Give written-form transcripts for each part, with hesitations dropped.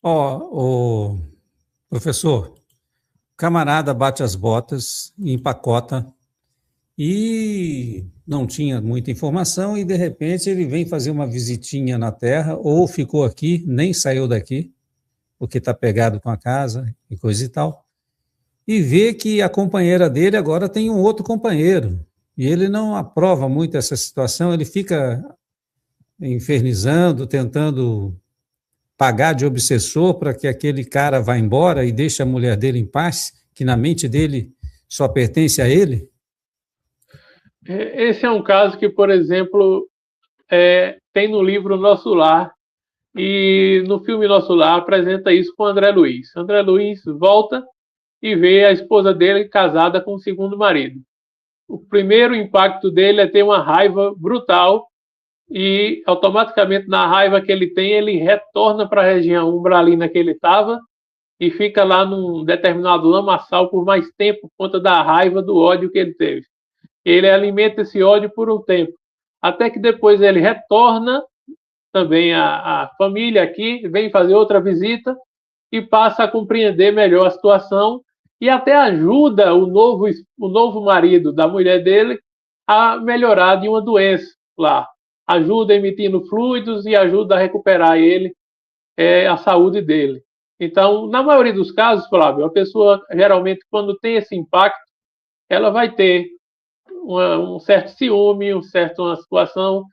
Ó, o professor, o camarada bate as botas, empacota e não tinha muita informação e de repente ele vem fazer uma visitinha na Terra ou ficou aqui, nem saiu daqui, porque está pegado com a casa e coisa e tal, e vê que a companheira dele agora tem um outro companheiro e ele não aprova muito essa situação, ele fica infernizando, tentando pagar de obsessor para que aquele cara vá embora e deixe a mulher dele em paz, que na mente dele só pertence a ele? Esse é um caso que, por exemplo, tem no livro Nosso Lar, e no filme Nosso Lar apresenta isso com André Luiz. André Luiz volta e vê a esposa dele casada com o segundo marido. O primeiro impacto dele é ter uma raiva brutal e automaticamente na raiva que ele tem, ele retorna para a região umbralina que ele estava e fica lá num determinado lamaçal por mais tempo por conta da raiva, do ódio que ele teve. Ele alimenta esse ódio por um tempo, até que depois ele retorna também a família aqui, vem fazer outra visita e passa a compreender melhor a situação e até ajuda o novo marido da mulher dele a melhorar de uma doença lá. Ajuda emitindo fluidos e ajuda a recuperar ele, a saúde dele. Então, na maioria dos casos, Flávio, a pessoa, geralmente, quando tem esse impacto, ela vai ter um certo ciúme, uma situação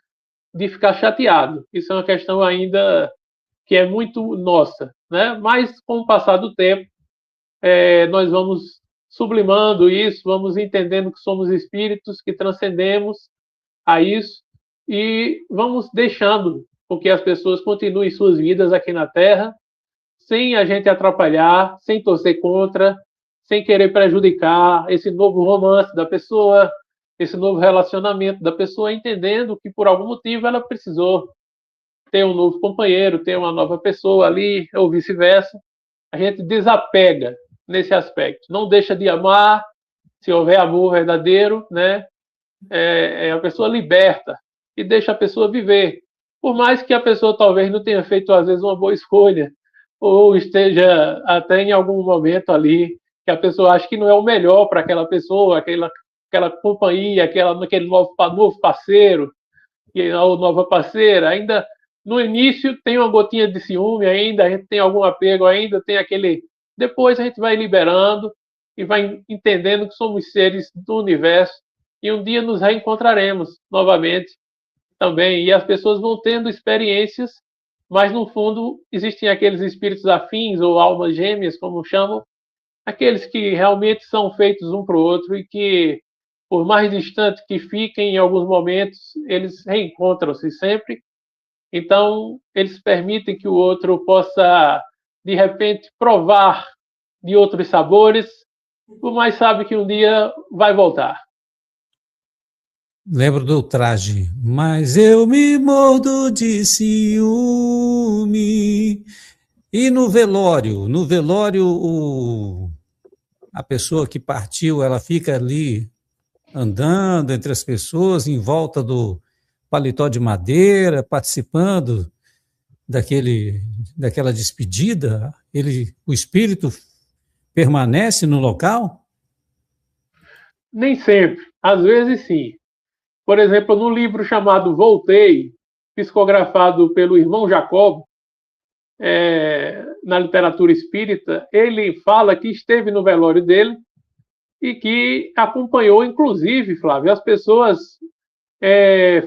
de ficar chateado. Isso é uma questão ainda que é muito nossa, né? Mas, com o passar do tempo, nós vamos sublimando isso, vamos entendendo que somos espíritos, que transcendemos a isso e vamos deixando com que as pessoas continuem suas vidas aqui na Terra, sem a gente atrapalhar, sem torcer contra, sem querer prejudicar esse novo romance da pessoa, esse novo relacionamento da pessoa, entendendo que por algum motivo ela precisou ter um novo companheiro, ter uma nova pessoa ali, ou vice-versa. A gente desapega nesse aspecto, não deixa de amar, se houver amor verdadeiro, né? A pessoa liberta e deixa a pessoa viver. Por mais que a pessoa talvez não tenha feito, às vezes, uma boa escolha, ou esteja até em algum momento ali que a pessoa acha que não é o melhor para aquela pessoa, aquela companhia, aquele novo parceiro, ou nova parceira, ainda no início tem uma gotinha de ciúme ainda, a gente tem algum apego ainda, tem aquele... Depois a gente vai liberando e vai entendendo que somos seres do universo e um dia nos reencontraremos novamente também. E as pessoas vão tendo experiências, mas no fundo existem aqueles espíritos afins ou almas gêmeas, como chamam, aqueles que realmente são feitos um para o outro e que, por mais distante que fiquem em alguns momentos, eles reencontram-se sempre. Então, eles permitem que o outro possa, de repente, provar de outros sabores, por mais sabe que um dia vai voltar. Lembro do traje, mas eu me mordo de ciúme. E no velório, a pessoa que partiu, ela fica ali andando entre as pessoas, em volta do paletó de madeira, participando daquela despedida. O espírito permanece no local? Nem sempre, às vezes sim. Por exemplo, no livro chamado Voltei, psicografado pelo irmão Jacobo, na literatura espírita, ele fala que esteve no velório dele e que acompanhou, inclusive, Flávio, as pessoas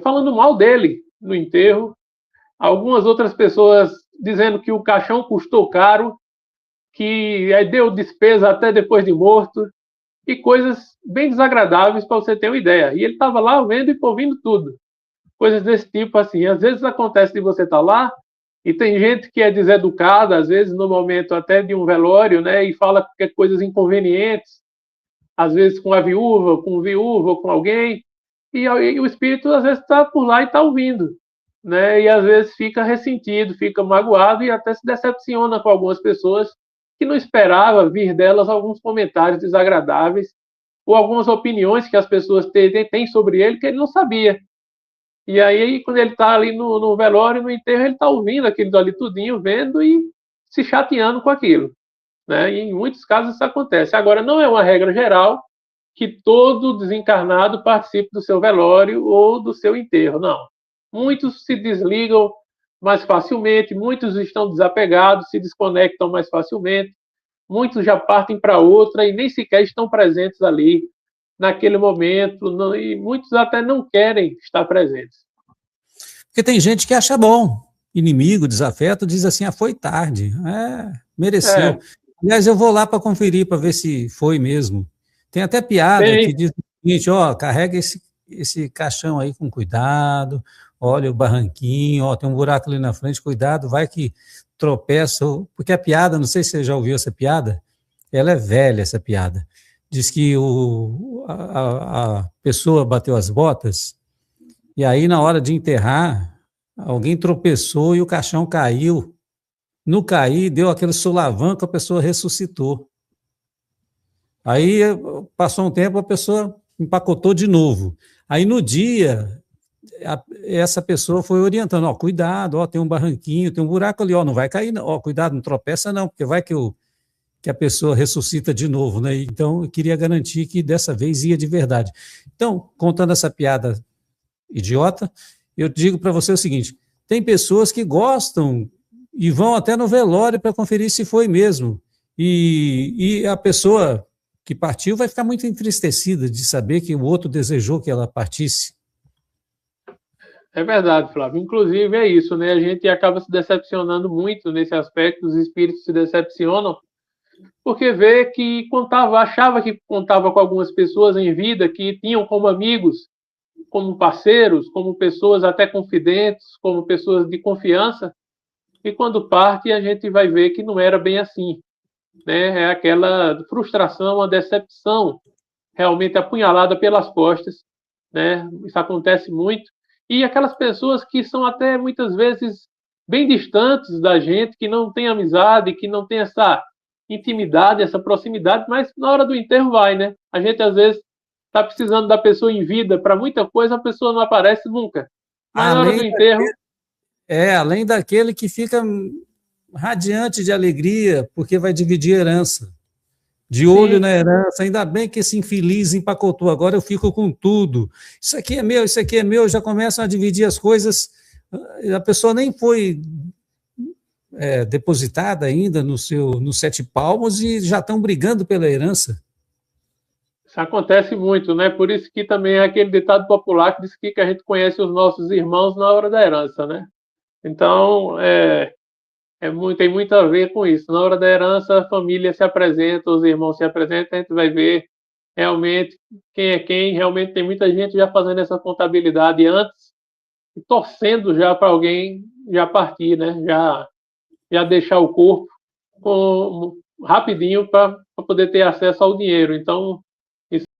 falando mal dele no enterro, algumas outras pessoas dizendo que o caixão custou caro, que deu despesa até depois de morto, e coisas bem desagradáveis para você ter uma ideia. E ele estava lá vendo e ouvindo tudo. Coisas desse tipo, assim. Às vezes acontece de você estar lá e tem gente que é deseducada, às vezes no momento até de um velório, né, e fala coisas inconvenientes, às vezes com a viúva, com o viúvo, ou com alguém, e o espírito às vezes está por lá e está ouvindo, né, e às vezes fica ressentido, fica magoado e até se decepciona com algumas pessoas que não esperava vir delas alguns comentários desagradáveis ou algumas opiniões que as pessoas têm sobre ele que ele não sabia. E aí, quando ele está ali no velório, no enterro, ele está ouvindo aquilo ali tudinho, vendo e se chateando com aquilo, né? E em muitos casos isso acontece. Agora, não é uma regra geral que todo desencarnado participe do seu velório ou do seu enterro, não. Muitos se desligam mais facilmente, muitos estão desapegados, se desconectam mais facilmente, muitos já partem para outra e nem sequer estão presentes ali naquele momento, e muitos até não querem estar presentes. Porque tem gente que acha bom, inimigo, desafeto, diz assim, foi tarde, mereceu. Aliás, eu vou lá para conferir, para ver se foi mesmo. Tem até piada que diz o seguinte, carrega esse caixão aí com cuidado, olha o barranquinho, tem um buraco ali na frente, cuidado, vai que tropeça, porque a piada, não sei se você já ouviu essa piada, ela é velha, essa piada. Diz que a pessoa bateu as botas, e aí na hora de enterrar, alguém tropeçou e o caixão caiu. No cair, deu aquele solavanco, a pessoa ressuscitou. Aí passou um tempo, a pessoa empacotou de novo. Aí no dia, essa pessoa foi orientando, cuidado, tem um barranquinho, tem um buraco ali, não vai cair, não. Cuidado, não tropeça não, porque vai que a pessoa ressuscita de novo, né? Então, eu queria garantir que dessa vez ia de verdade. Então, contando essa piada idiota, eu digo para você o seguinte, tem pessoas que gostam e vão até no velório para conferir se foi mesmo. E a pessoa que partiu vai ficar muito entristecida de saber que o outro desejou que ela partisse. É verdade, Flávio. Inclusive é isso, né? A gente acaba se decepcionando muito nesse aspecto, os espíritos se decepcionam, porque vê que achava que contava com algumas pessoas em vida que tinham como amigos, como parceiros, como pessoas até confidentes, como pessoas de confiança, e quando parte a gente vai ver que não era bem assim, né? É aquela frustração, a decepção realmente apunhalada pelas costas, né? Isso acontece muito. E aquelas pessoas que são até muitas vezes bem distantes da gente, que não tem amizade, que não tem essa intimidade, essa proximidade, mas na hora do enterro vai, né? A gente às vezes está precisando da pessoa em vida para muita coisa, a pessoa não aparece nunca. Mas na hora do enterro... Além daquele que fica radiante de alegria, porque vai dividir herança. De olho na herança, ainda bem que esse infeliz empacotou, agora eu fico com tudo. Isso aqui é meu, já começam a dividir as coisas, a pessoa nem foi depositada ainda nos 7 palmos e já estão brigando pela herança. Isso acontece muito, né? Por isso que também é aquele ditado popular que diz que a gente conhece os nossos irmãos na hora da herança, né? Então, tem muito a ver com isso. Na hora da herança, a família se apresenta, os irmãos se apresentam, a gente vai ver realmente quem é quem. Realmente tem muita gente já fazendo essa contabilidade antes e torcendo já para alguém já partir, né? Já deixar o corpo rapidinho para poder ter acesso ao dinheiro. Então,